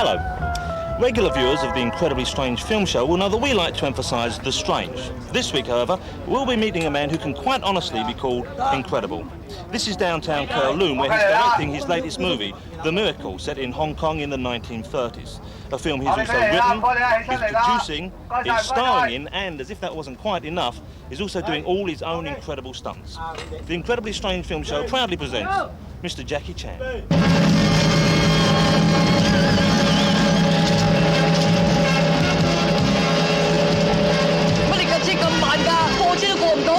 Hello. Regular viewers of the Incredibly Strange Film Show will know that we like to emphasise the strange. This week, however, we'll be meeting a man who can quite honestly be called incredible. This is downtown Kowloon, where he's directing his latest movie, The Miracle, set in Hong Kong in the 1930s. A film he's also written, is producing, is starring in, and, as if that wasn't quite enough, is also doing all his own incredible stunts. The Incredibly Strange Film Show proudly presents Mr. Jackie Chan. 咁慢㗎，貨車都過唔到。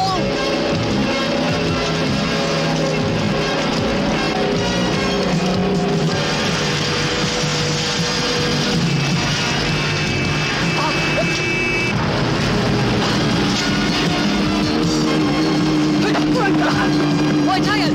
喂，差人！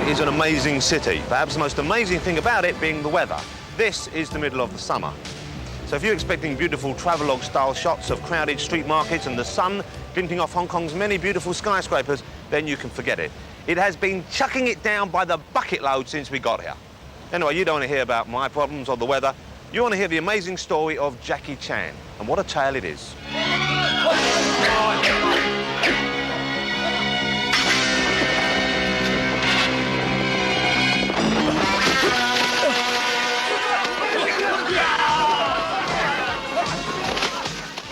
Is an amazing city, perhaps the most amazing thing about it being the weather. This is the middle of the summer. So if you're expecting beautiful travelogue style shots of crowded street markets and the sun glinting off Hong Kong's many beautiful skyscrapers, then you can forget it. It has been chucking it down by the bucket load since we got here. Anyway, you don't want to hear about my problems or the weather. You want to hear the amazing story of Jackie Chan, and what a tale it is.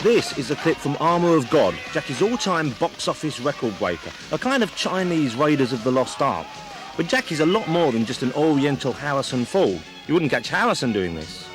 This is a clip from Armour of God, Jackie's all-time box office record breaker, a kind of Chinese Raiders of the Lost Ark. But Jackie's a lot more than just an oriental Harrison Ford. You wouldn't catch Harrison doing this.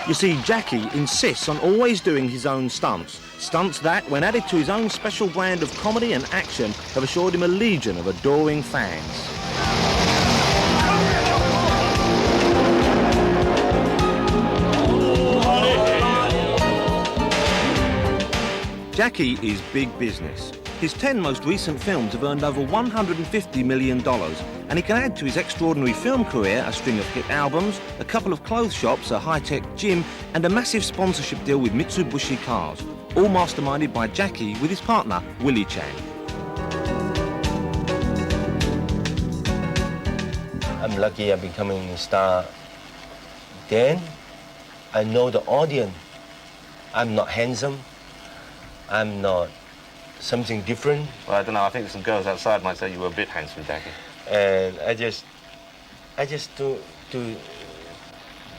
You see, Jackie insists on always doing his own stunts. Stunts that, when added to his own special brand of comedy and action, have assured him a legion of adoring fans. Jackie is big business. His 10 most recent films have earned over $150 million, and he can add to his extraordinary film career a string of hit albums, a couple of clothes shops, a high-tech gym, and a massive sponsorship deal with Mitsubishi Cars, all masterminded by Jackie with his partner, Willie Chan. I'm lucky I'm becoming a star. Then I know the audience. I'm not handsome. I'm not something different. Well, I don't know, I think some girls outside might say you were a bit handsome, Jackie. And I just do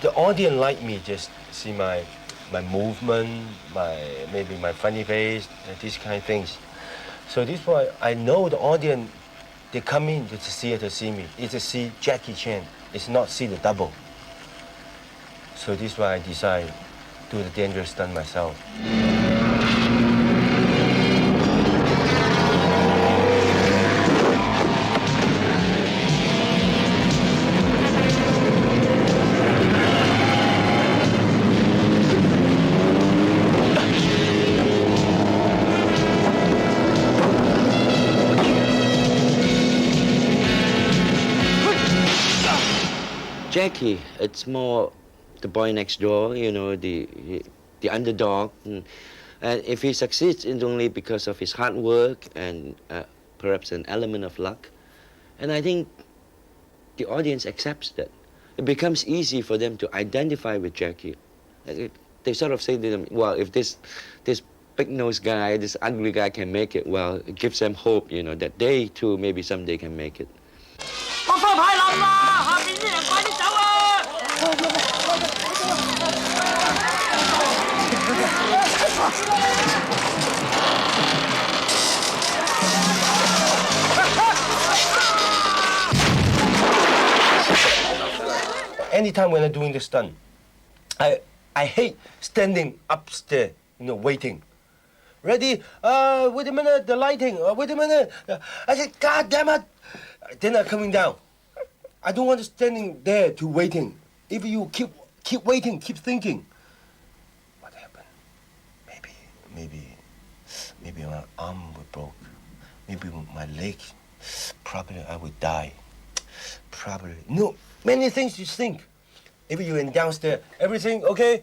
the audience like me, just see my movement, maybe my funny face, these kind of things. So this why I know the audience, they come in to the theater to see me. It's to see Jackie Chan. It's not see the double. So this why I decide to do the dangerous stunt myself. Jackie, it's more the boy next door, you know, the underdog. And if he succeeds, it's only because of his hard work and perhaps an element of luck. And I think the audience accepts that. It becomes easy for them to identify with Jackie. They sort of say to them, well, if this big-nosed guy, this ugly guy can make it, well, it gives them hope, you know, that they, too, maybe someday can make it. Anytime when I'm doing the stunt, I hate standing upstairs, waiting. Ready? Wait a minute, the lighting. Wait a minute. I said, God damn it. Then I'm coming down. I don't want to standing there to waiting. If you keep waiting, keep thinking, what happened? Maybe my arm will broke. Maybe my leg. Probably I would die. Probably. No, many things you think. If you're in downstairs, everything okay?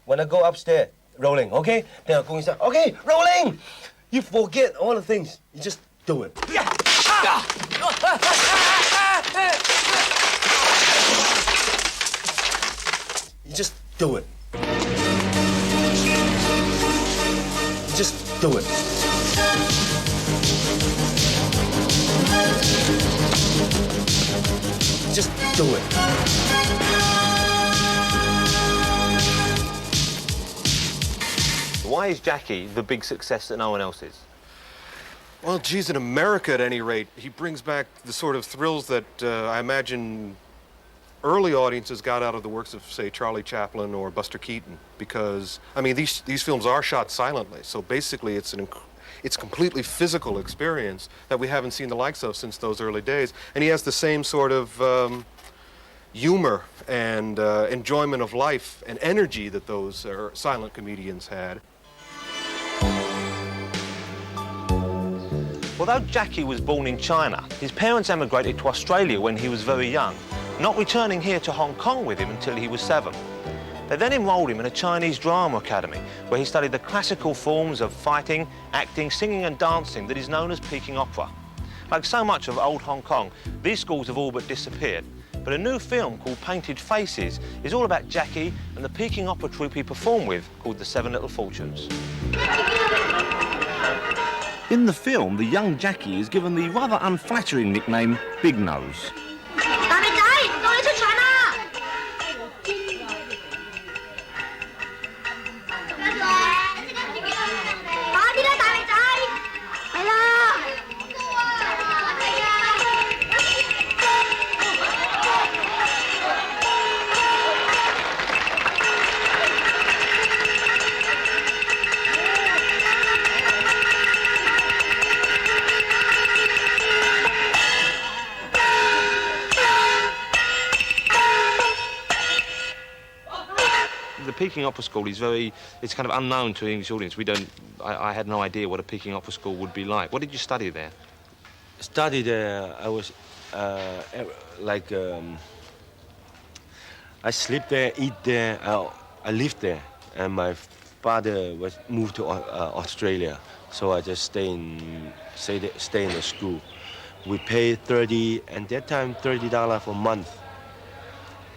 When I go upstairs, rolling, okay? Then I go inside, okay, rolling! You forget all the things. You just do it. You just do it. You just do it. Just do it. Why is Jackie the big success that no one else is? Well, geez, in America at any rate, he brings back the sort of thrills that I imagine early audiences got out of the works of, say, Charlie Chaplin or Buster Keaton, because, I mean, these films are shot silently, so basically it's a completely physical experience that we haven't seen the likes of since those early days. And he has the same sort of humor and enjoyment of life and energy that those silent comedians had. Although Jackie was born in China, his parents emigrated to Australia when he was very young, not returning here to Hong Kong with him until he was 7. They then enrolled him in a Chinese drama academy, where he studied the classical forms of fighting, acting, singing and dancing that is known as Peking opera. Like so much of old Hong Kong, these schools have all but disappeared. But a new film called Painted Faces is all about Jackie and the Peking opera troupe he performed with, called The Seven Little Fortunes. In the film, the young Jackie is given the rather unflattering nickname Big Nose. The Peking Opera School is it's kind of unknown to the English audience. I had no idea what a Peking Opera School would be like. What did you study there? Studied there, I was I sleep there, eat there, I lived there. And my father was moved to Australia, so I just stay in the school. We pay at that time, $30 for a month.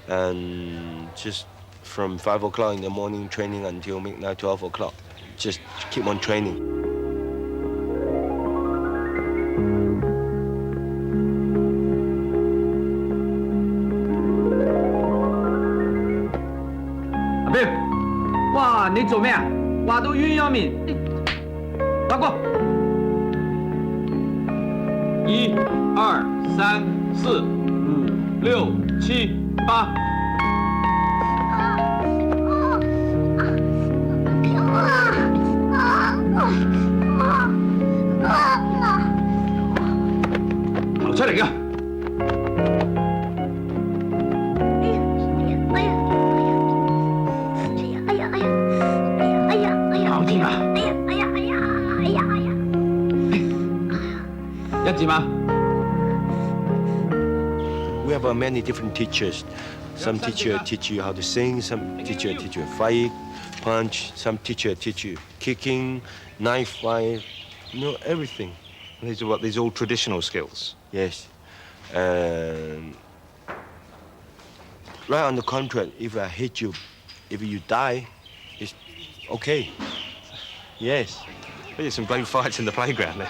And just from 5 o'clock in the morning training until midnight, 12 o'clock. Just keep on training. Babe， 哇，你做咩啊？畫到鴛鴦面，打過。1、2、3、4、5、6、7、8。 行出嚟㗎！行添啊！一字馬。We have many different teachers. Some teacher teach you how to sing. Some teacher teach you fight, punch. Some teacher teach you kicking, knife fight. Everything. These are all traditional skills. Yes. Right on the contract, if I hit you, if you die, it's okay. Yes. There's some great fights in the playground there.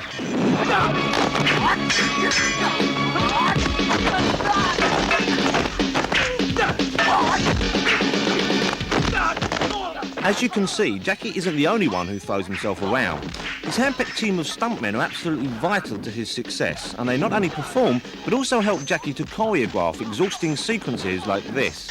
As you can see, Jackie isn't the only one who throws himself around. His hand-picked team of stuntmen are absolutely vital to his success, and they not only perform, but also help Jackie to choreograph exhausting sequences like this.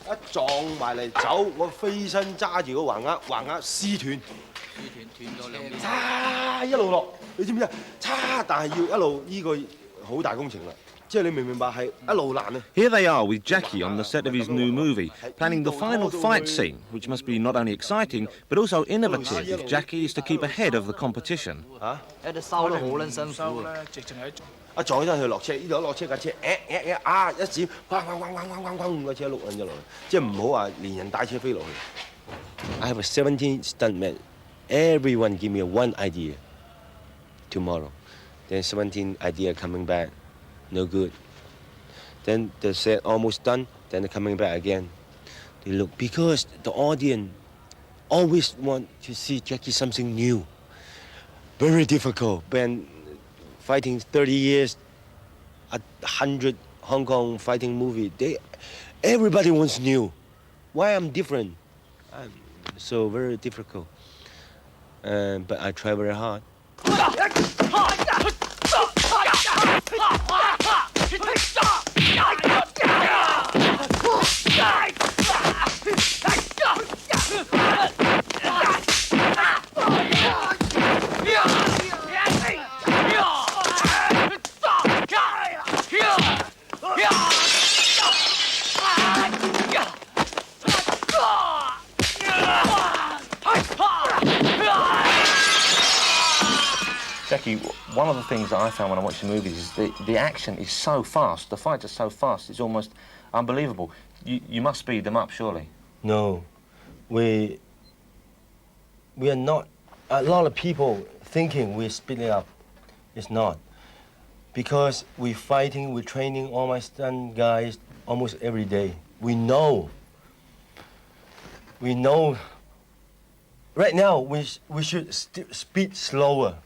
一撞埋嚟走，我飛身揸住個橫額，橫額撕斷，叉一路落，你知唔知啊？叉，但係要一路呢個好大工程啦，即係你明唔明白係一路難啊？ Here they are with Jackie on the set of his new movie, planning the final fight scene, which must be not only exciting, but also innovative if Jackie is to keep ahead of the competition. 喺度收得好撚辛苦。一撞起身佢落車，呢度一落車架車，一閃，轟個車碌撚咗落去，即係唔好話連人帶車飛落去。I have 17 stuntmen. Everyone give me one idea tomorrow. Then 17 idea coming back, no good. Then the set almost done. Then they're coming back again. They look because the audience always want to see Jackie something new. Very difficult. When fighting 30 years, 100 Hong Kong fighting movie, everybody wants new. Why I'm different? So very difficult. But I try very hard. Jackie, one of the things that I found when I watched the movies is the action is so fast, the fights are so fast, it's almost unbelievable. You must speed them up, surely. No, we are not. A lot of people thinking we're speeding up. It's not. Because we're fighting, we're training all my stunt guys almost every day. We know. Right now, we should speed slower.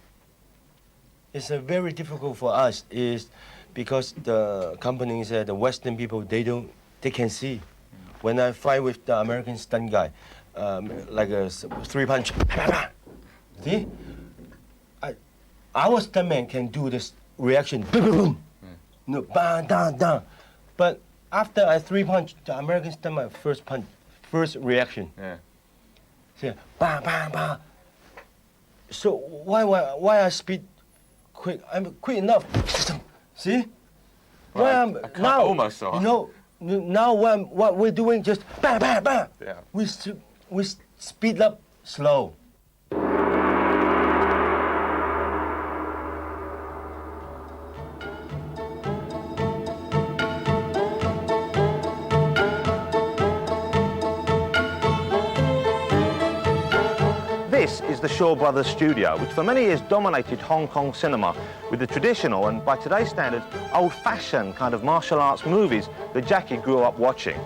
It's very difficult for us is because the companies, the Western people, they can see. When I fight with the American stunt guy, like a 3-punch, see? Our stuntman can do this reaction, boom, boom, boom. No, bang, down, down. But after I 3-punch, the American stuntman first reaction. Yeah. See, bang, bang, bang. So why I speed quick? I'm quick enough. See? Why I'm now? Almost so. You know, now what we're doing just bang, bang, bang. Yeah. We speed up slow. This is the Shaw Brothers studio, which for many years dominated Hong Kong cinema with the traditional and, by today's standards, old-fashioned kind of martial arts movies that Jackie grew up watching.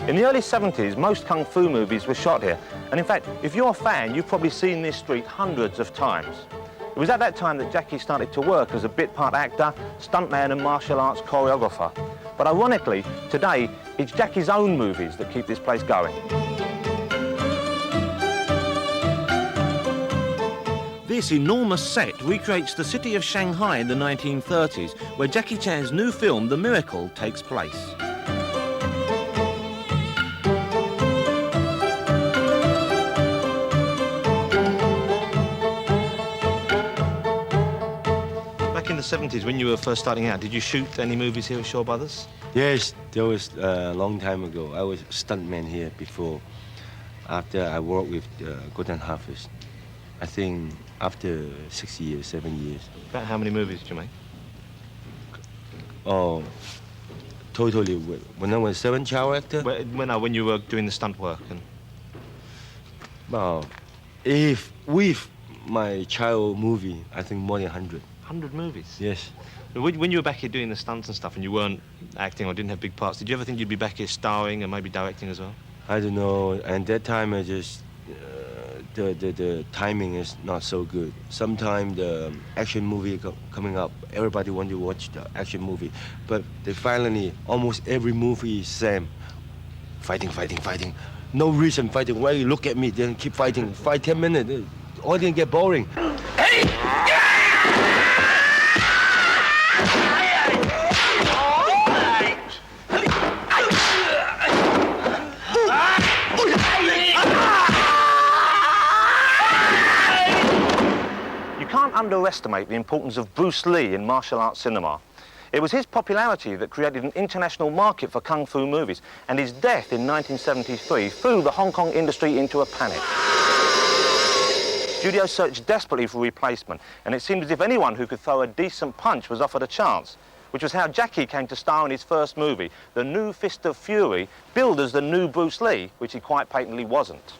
In the early 70s, most kung fu movies were shot here, and in fact, if you're a fan, you've probably seen this street hundreds of times. It was at that time that Jackie started to work as a bit-part actor, stuntman and martial arts choreographer. But ironically, today, it's Jackie's own movies that keep this place going. This enormous set recreates the city of Shanghai in the 1930s, where Jackie Chan's new film, The Miracle, takes place. Back in the 70s, when you were first starting out, did you shoot any movies here at Shaw Brothers? Yes, there was a long time ago. I was a stuntman here before. After I worked with Golden Harvest, I think after 6 years, 7 years. About how many movies did you make? Oh, totally. When I was 7 child actor, When you were doing the stunt work? And well, if with my child movie, I think more than 100. 100 movies? Yes. When you were back here doing the stunts and stuff and you weren't acting or didn't have big parts, did you ever think you'd be back here starring and maybe directing as well? I don't know. And that time I just the timing is not so good. Sometimes the action movie coming up, everybody want to watch the action movie, but they finally almost every movie is same. Fighting. No reason fighting. Why you look at me, then keep fighting. 5-10 minutes, the audience get boring. You can't underestimate the importance of Bruce Lee in martial arts cinema. It was his popularity that created an international market for kung fu movies, and his death in 1973 threw the Hong Kong industry into a panic. Studios searched desperately for a replacement, and it seemed as if anyone who could throw a decent punch was offered a chance, which was how Jackie came to star in his first movie, The New Fist of Fury, billed as the new Bruce Lee, which he quite patently wasn't.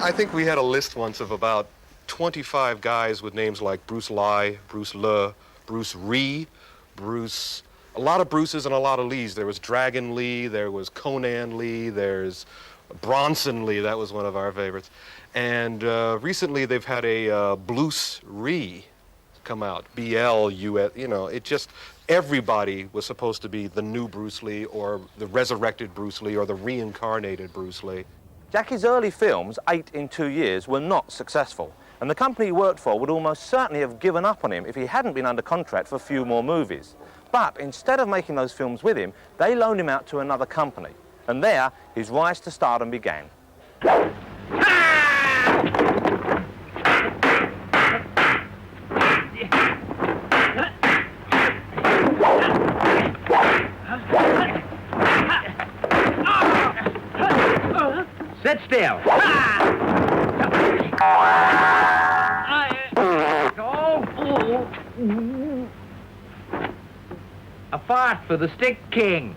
I think we had a list once of about 25 guys with names like Bruce Lai, Bruce Le, Bruce Ree, Bruce... A lot of Bruces and a lot of Lees. There was Dragon Lee, there was Conan Lee, there's Bronson Lee, that was one of our favorites. And recently they've had a Bruce Ree come out, B-L-U-S, you know, it just, everybody was supposed to be the new Bruce Lee or the resurrected Bruce Lee or the reincarnated Bruce Lee. Jackie's early films, 8 in 2 years, were not successful, and the company he worked for would almost certainly have given up on him if he hadn't been under contract for a few more movies. But instead of making those films with him, they loaned him out to another company, and there his rise to stardom began. Sit still. A fart for the Stick King.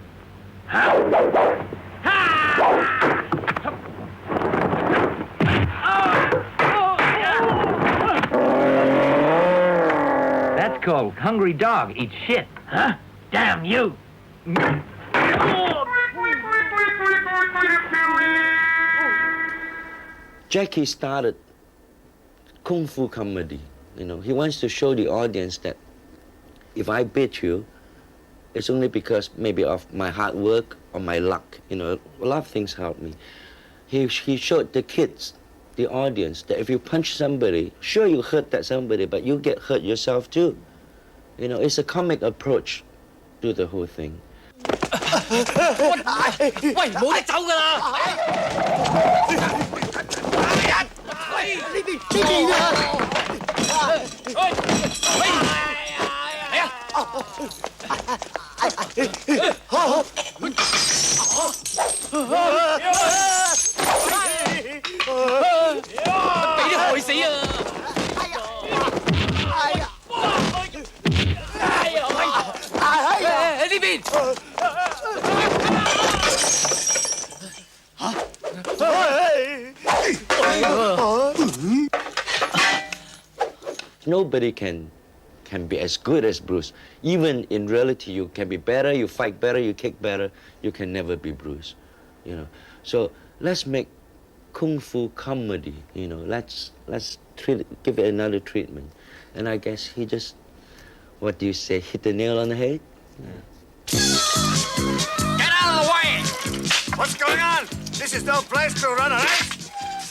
That's called hungry dog eats shit. Huh? Damn you. Jackie started kung fu comedy. You know, he wants to show the audience that if I beat you, it's only because maybe of my hard work or my luck. You know, a lot of things helped me. He showed the kids, the audience, that if you punch somebody, sure you hurt that somebody, but you get hurt yourself too. You know, it's a comic approach to the whole thing. Nobody can be as good as Bruce. Even in reality, you can be better, you fight better, you kick better. You can never be Bruce, you know. So let's make kung fu comedy, you know. Let's give it another treatment. And I guess he just, what do you say, hit the nail on the head? Yeah. Get out of the way! What's going on? This is no place to run around.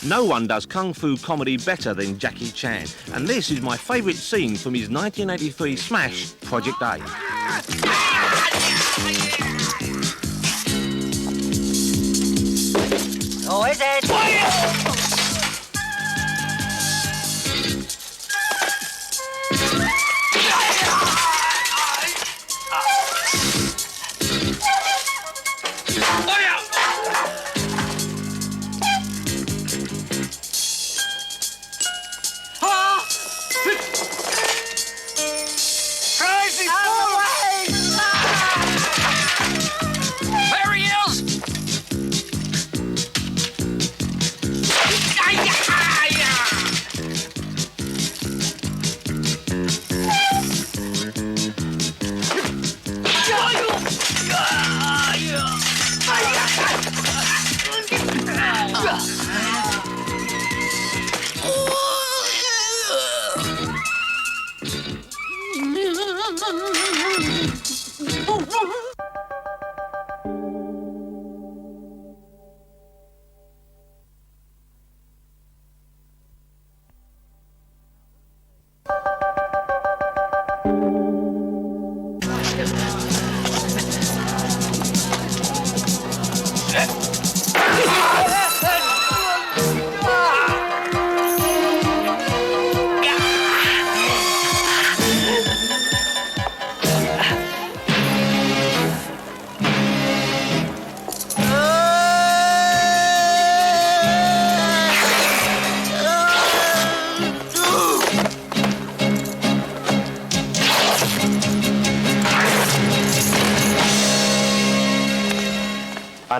No one does kung fu comedy better than Jackie Chan, and this is my favourite scene from his 1983 smash, Project A. Who is it?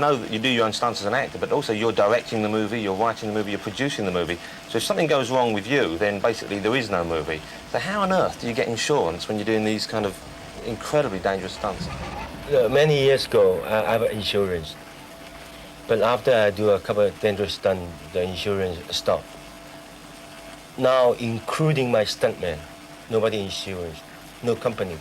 know that you do your own stunts as an actor, but also you're directing the movie, you're writing the movie, you're producing the movie. So if something goes wrong with you, then basically there is no movie. So how on earth do you get insurance when you're doing these kind of incredibly dangerous stunts? Many years ago, I have insurance. But after I do a couple of dangerous stunts, the insurance stopped. Now, including my stuntman, nobody insurance, no company.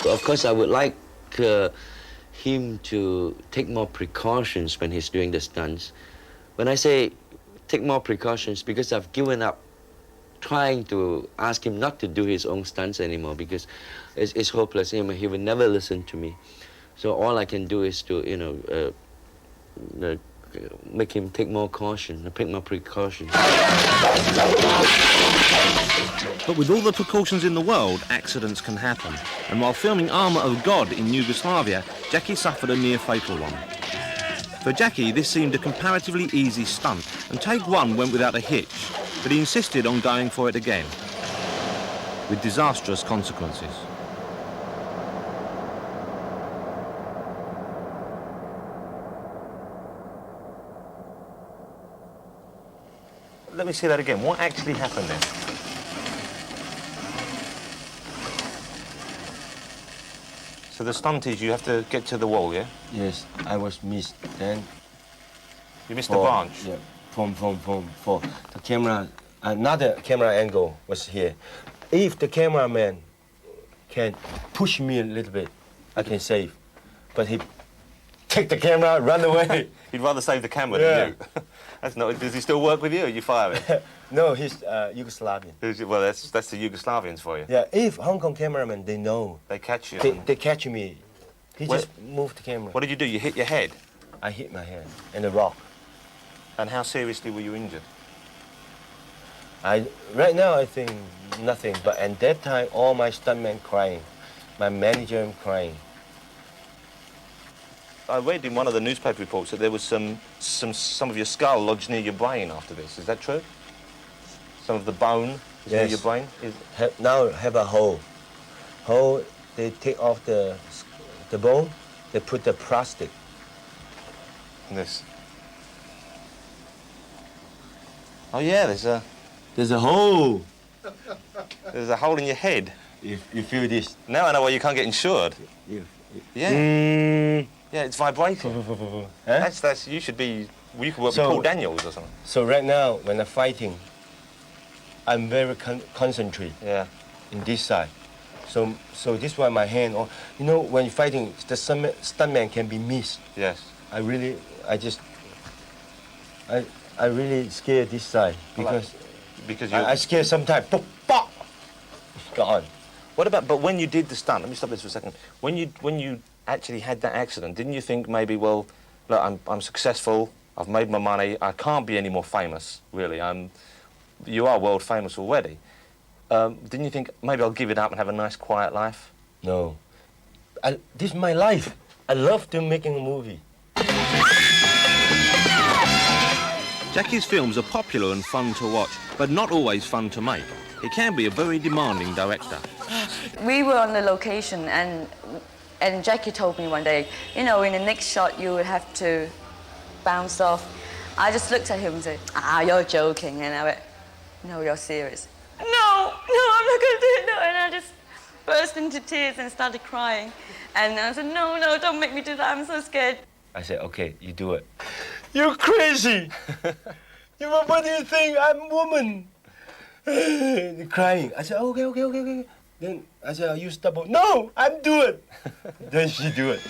Of course, I would like him to take more precautions when he's doing the stunts. When I say take more precautions, because I've given up trying to ask him not to do his own stunts anymore, because it's hopeless. He will never listen to me. So all I can do is to, make him take more caution, take more precautions. But with all the precautions in the world, accidents can happen. And while filming Armour of God in Yugoslavia, Jackie suffered a near-fatal one. For Jackie, this seemed a comparatively easy stunt, and take one went without a hitch, but he insisted on going for it again, with disastrous consequences. Let me see that again. What actually happened then? So the stunt is you have to get to the wall, yeah? Yes, I was missed. Then You missed the branch. Yeah, from the camera. Another camera angle was here. If the cameraman can push me a little bit, I can save. But he take the camera, run away. You'd rather save the camera Yeah. than you. That's not. Does he still work with you, or you fire him? No, he's Yugoslavian. Well, that's the Yugoslavians for you. Yeah, if Hong Kong cameramen, they know. They catch you. They catch me. He Where- just moved the camera. What did you do? You hit your head. I hit my head in a rock. And how seriously were you injured? Right now, I think nothing. But at that time, all my stuntmen crying, my manager crying. I read in one of the newspaper reports that there was some of your skull lodged near your brain after this. Is that true? Some of the bone is near Yes. your brain? Now have a hole. Hole, they take off the bone, they put the plastic. This. Oh yeah, There's a hole. there's a hole in your head. If you feel this. Now I know why you can't get insured. Yeah. Yeah, it's vibrating. Huh? That's you should be. You could work So- with Paul Daniels or something. So right now, when I'm fighting, I'm very concentrate Yeah. in this side. So this one, my hand, or when you're fighting, the stuntman can be missed. Yes. I really scared this side because Because you. I scared sometimes. Pop, pop, gone. What about? But when you did the stunt, let me stop this for a second. When you actually had that accident, didn't you think maybe, well, look, I'm successful. I've made my money. I can't be any more famous, really. You are world famous already. Didn't you think maybe I'll give it up and have a nice, quiet life? No. This is my life. I love to making a movie. Jackie's films are popular and fun to watch, but not always fun to make. He can be a very demanding director. We were on the location, and Jackie told me one day, in the next shot you would have to bounce off. I just looked at him and said, you're joking. And I went, no, you're serious. No, I'm not going to do it, no. And I just burst into tears and started crying. And I said, no, don't make me do that, I'm so scared. I said, okay, you do it. You're crazy. What do you think? I'm a woman. Crying. I said, okay. Then I said, you stubborn. No, I'm do it. Then she do it.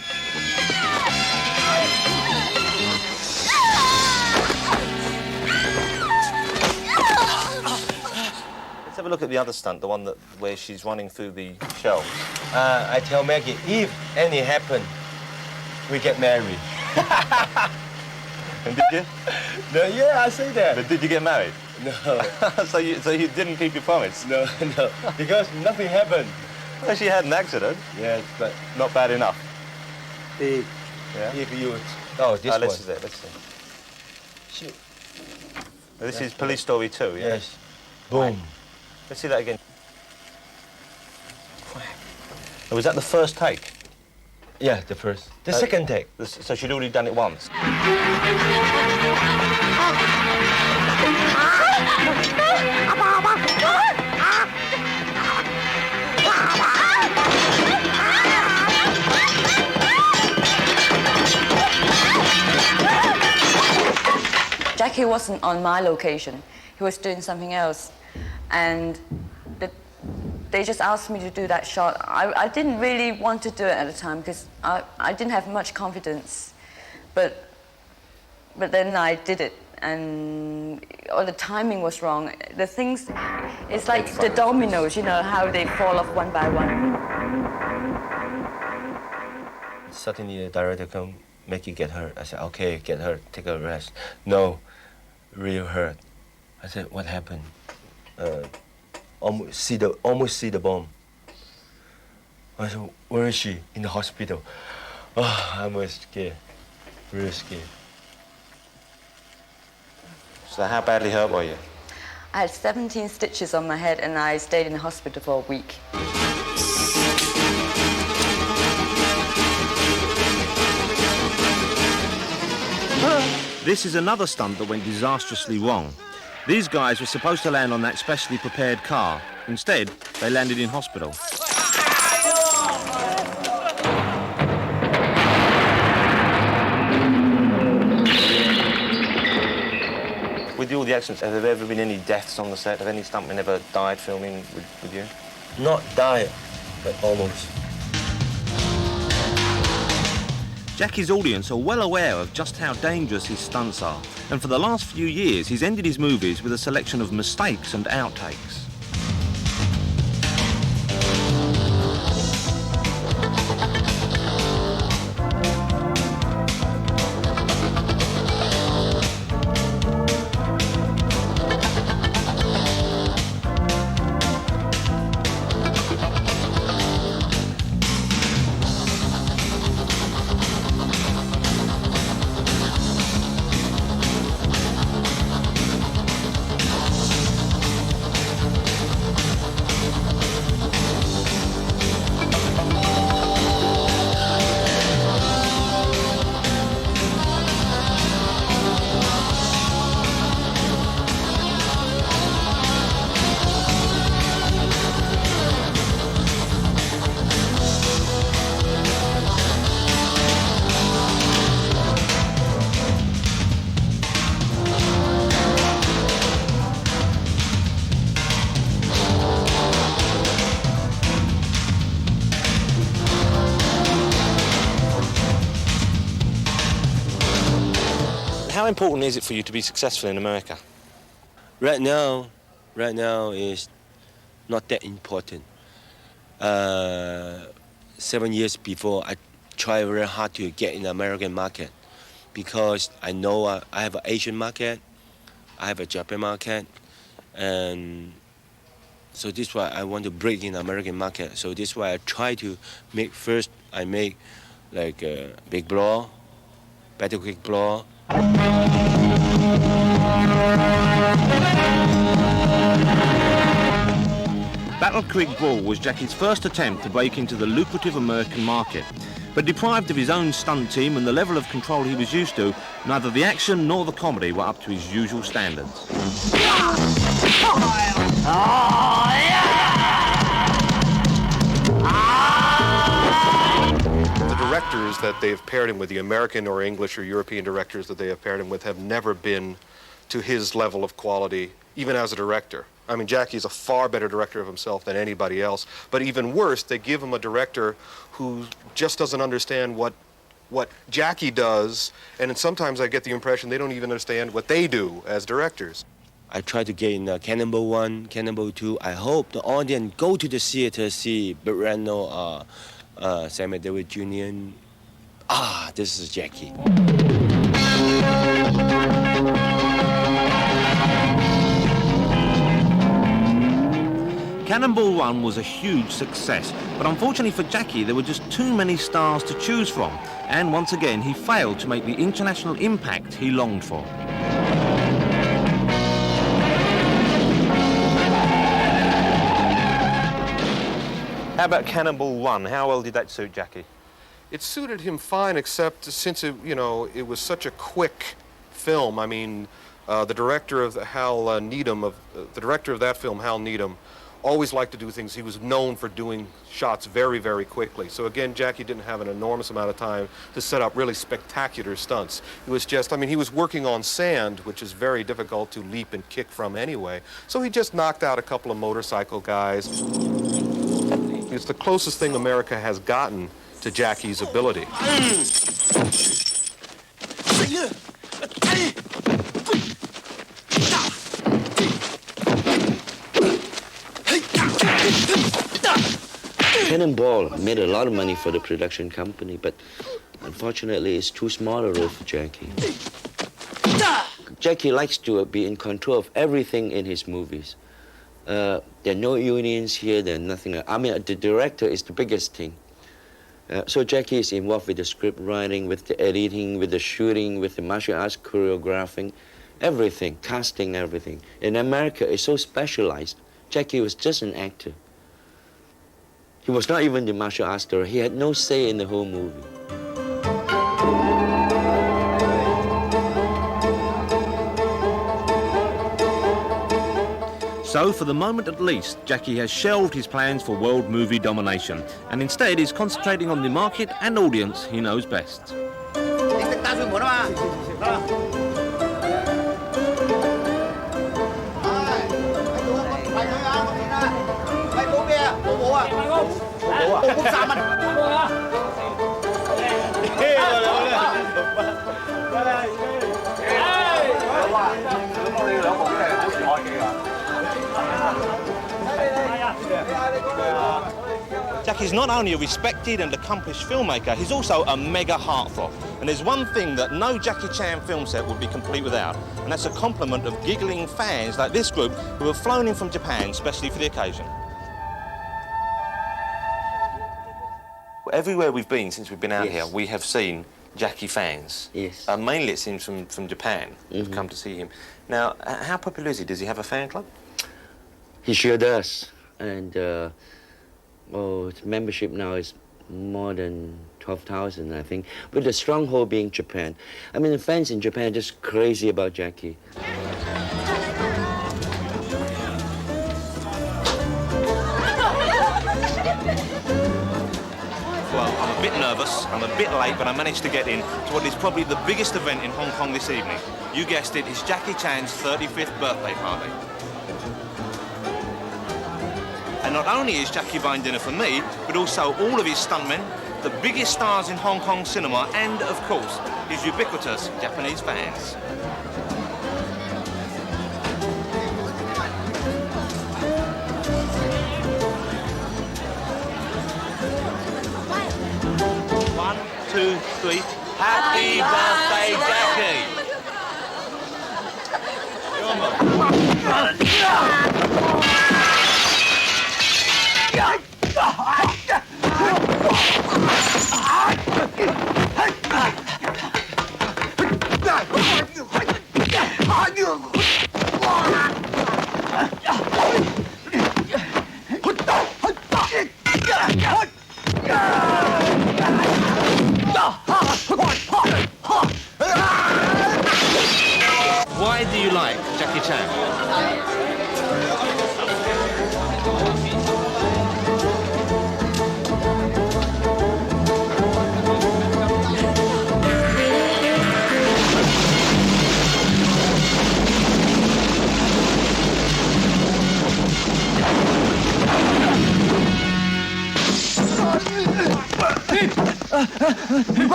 Let's have a look at the other stunt, the one where she's running through the shelves. I tell Maggie, if any happen, we get married. And did you? No, yeah, I say that. But did you get married? No, so you didn't keep your promise? no, no, because nothing happened. Well, she had an accident. Yes, but Not bad enough. the, Yeah. if you, oh, this one. Let's see. Let's see. Shoot. This is Police Story 2, yeah? Yes. Boom. Let's see that again. Oh, was that the first take? Yeah, the first. The second take. So she'd already done it once? Jackie wasn't on my location. He was doing something else. And they just asked me to do that shot. I didn't really want to do it at the time because I didn't have much confidence. But then I did it, and the timing was wrong. The things, it's like the dominoes, you know, how they fall off one by one. Suddenly the director come, make you get hurt. I said, okay, get hurt, take a rest. No, real hurt. I said, what happened? Almost see the bomb. I said, where is she? In the hospital. Oh, I was scared, really scared. So how badly hurt were you? I had 17 stitches on my head and I stayed in the hospital for a week. This is another stunt that went disastrously wrong. These guys were supposed to land on that specially prepared car. Instead, they landed in hospital. With all the accidents, have there ever been any deaths on the set? Have any stuntmen ever died filming with you? Not die, but almost. Jackie's audience are well aware of just how dangerous his stunts are, and for the last few years he's ended his movies with a selection of mistakes and outtakes. How important is it for you to be successful in America? Right now is not that important. 7 years before, I tried very hard to get in the American market because I know I have an Asian market, I have a Japan market, and so this is why I want to break in the American market. So this is why I try to make first. I make like Big Brawl, Battle Creek Brawl. Battle Creek Brawl was Jackie's first attempt to break into the lucrative American market. But deprived of his own stunt team and the level of control he was used to, neither the action nor the comedy were up to his usual standards. The directors that they have paired him with, the American or English or European directors that they have paired him with, have never been to his level of quality, even as a director. I mean, Jackie's a far better director of himself than anybody else. But even worse, they give him a director who just doesn't understand what Jackie does, and sometimes I get the impression they don't even understand what they do as directors. I try to get in Cannonball 1, Cannonball 2. I hope the audience go to the theater, see Burt Reynolds, Samuel David Jr. This is Jackie. Cannonball Run was a huge success, but unfortunately for Jackie, there were just too many stars to choose from, and once again, he failed to make the international impact he longed for. How about Cannonball Run? How well did that suit Jackie? It suited him fine, except since it, you know, it was such a quick film. I mean, the director of the director of that film, Hal Needham, always liked to do things. He was known for doing shots very, very quickly. So again, Jackie didn't have an enormous amount of time to set up really spectacular stunts. It was just, I mean, he was working on sand, which is very difficult to leap and kick from anyway. So he just knocked out a couple of motorcycle guys. It's the closest thing America has gotten to Jackie's ability. Cannonball made a lot of money for the production company, but unfortunately it's too small a role for Jackie. Jackie likes to be in control of everything in his movies. There are no unions here, there's nothing. I mean, the director is the biggest thing. So Jackie is involved with the script writing, with the editing, with the shooting, with the martial arts choreographing, everything, casting, everything. In America, it's so specialized. Jackie was just an actor. He was not even the martial arts director. He had no say in the whole movie. So, for the moment at least, Jackie has shelved his plans for world movie domination and instead is concentrating on the market and audience he knows best. Jackie's not only a respected and accomplished filmmaker, he's also a mega heartthrob. And there's one thing that no Jackie Chan film set would be complete without, and that's a complement of giggling fans like this group who have flown in from Japan especially for the occasion. Everywhere we've been since we've been out here, we have seen Jackie fans. Yes. Mainly it seems from Japan who've come to see him. Now, how popular is he? Does he have a fan club? He sure does. And its membership now is more than 12,000, I think, with the stronghold being Japan. I mean, the fans in Japan are just crazy about Jackie. Well, I'm a bit nervous, I'm a bit late, but I managed to get in to what is probably the biggest event in Hong Kong this evening. You guessed it, it's Jackie Chan's 35th birthday party. And not only is Jackie buying dinner for me, but also all of his stuntmen, the biggest stars in Hong Kong cinema, and, of course, his ubiquitous Japanese fans. One, two, three. Happy birthday, Jackie! Why do you like Jackie Chan?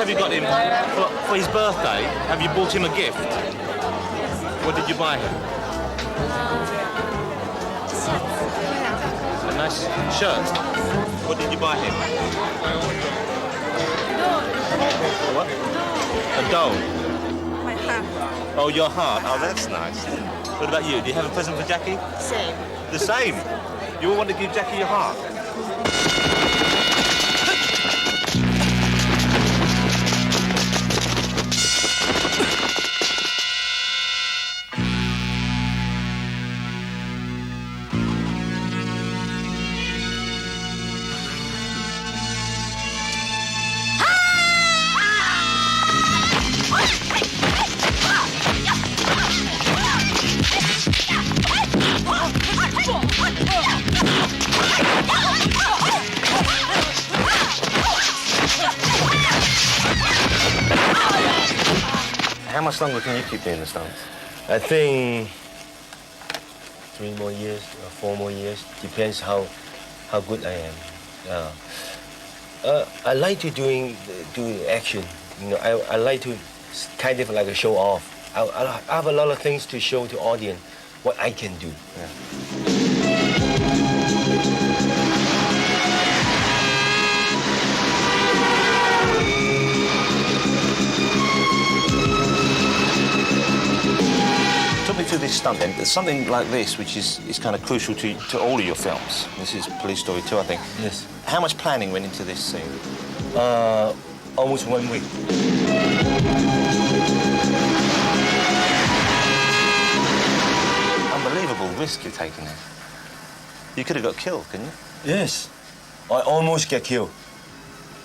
have you got him for his birthday? Have you bought him a gift? What did you buy him? A nice shirt. What did you buy him? What? A doll. My heart. Oh, your heart. Oh, that's nice. What about you? Do you have a present for Jackie? Same. The same. You all want to give Jackie your heart? How much longer can you keep doing the stunts? I think 3 more years or 4 more years. Depends how good I am. I like to do action. You know, I like to kind of like a show off. I have a lot of things to show to audience what I can do. Took me through this stunt then. There's something like this which is kind of crucial to all of your films. This is Police Story 2, I think. Yes. How much planning went into this scene? Almost 1 week. Unbelievable risk you're taking there. You could have got killed, couldn't you? Yes. I almost get killed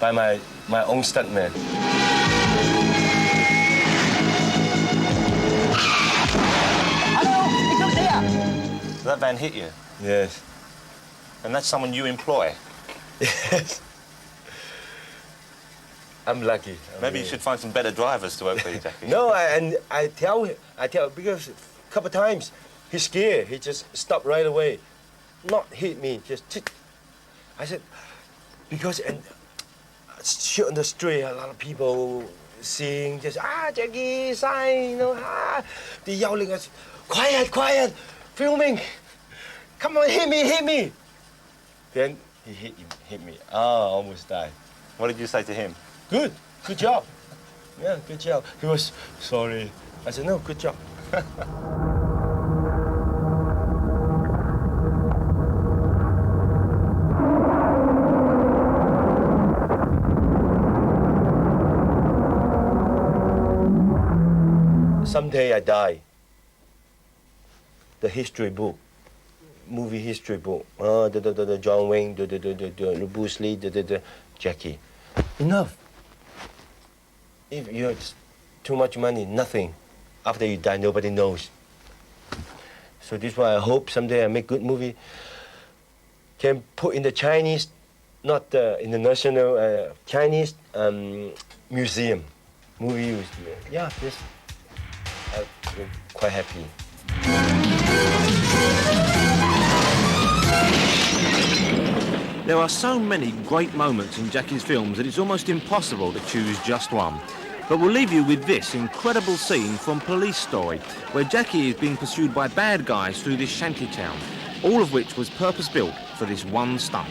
by my own stuntman. That van hit you? Yes. And that's someone you employ? Yes. I'm lucky. Maybe you should find some better drivers to work for you, Jackie. No, I tell because a couple times he's scared. He just stopped right away, not hit me, just. I said because shit on the street, a lot of people seeing just Jackie, sign, you know, they yelling us, quiet, filming, come on, hit me. Then he hit me. Almost died. What did you say to him? Good job. Yeah, good job. He was sorry. I said, no, good job. Someday I die. The history book, movie history book. The John Wayne, the Bruce Lee, the Jackie. Enough. If you have too much money, nothing. After you die, nobody knows. So this is why I hope someday I make good movie. Can put in the Chinese, not in the national Chinese museum, movie museum. Yeah, this. I'm quite happy. There are so many great moments in Jackie's films that it's almost impossible to choose just one. But we'll leave you with this incredible scene from Police Story, where Jackie is being pursued by bad guys through this shanty town, all of which was purpose-built for this one stunt.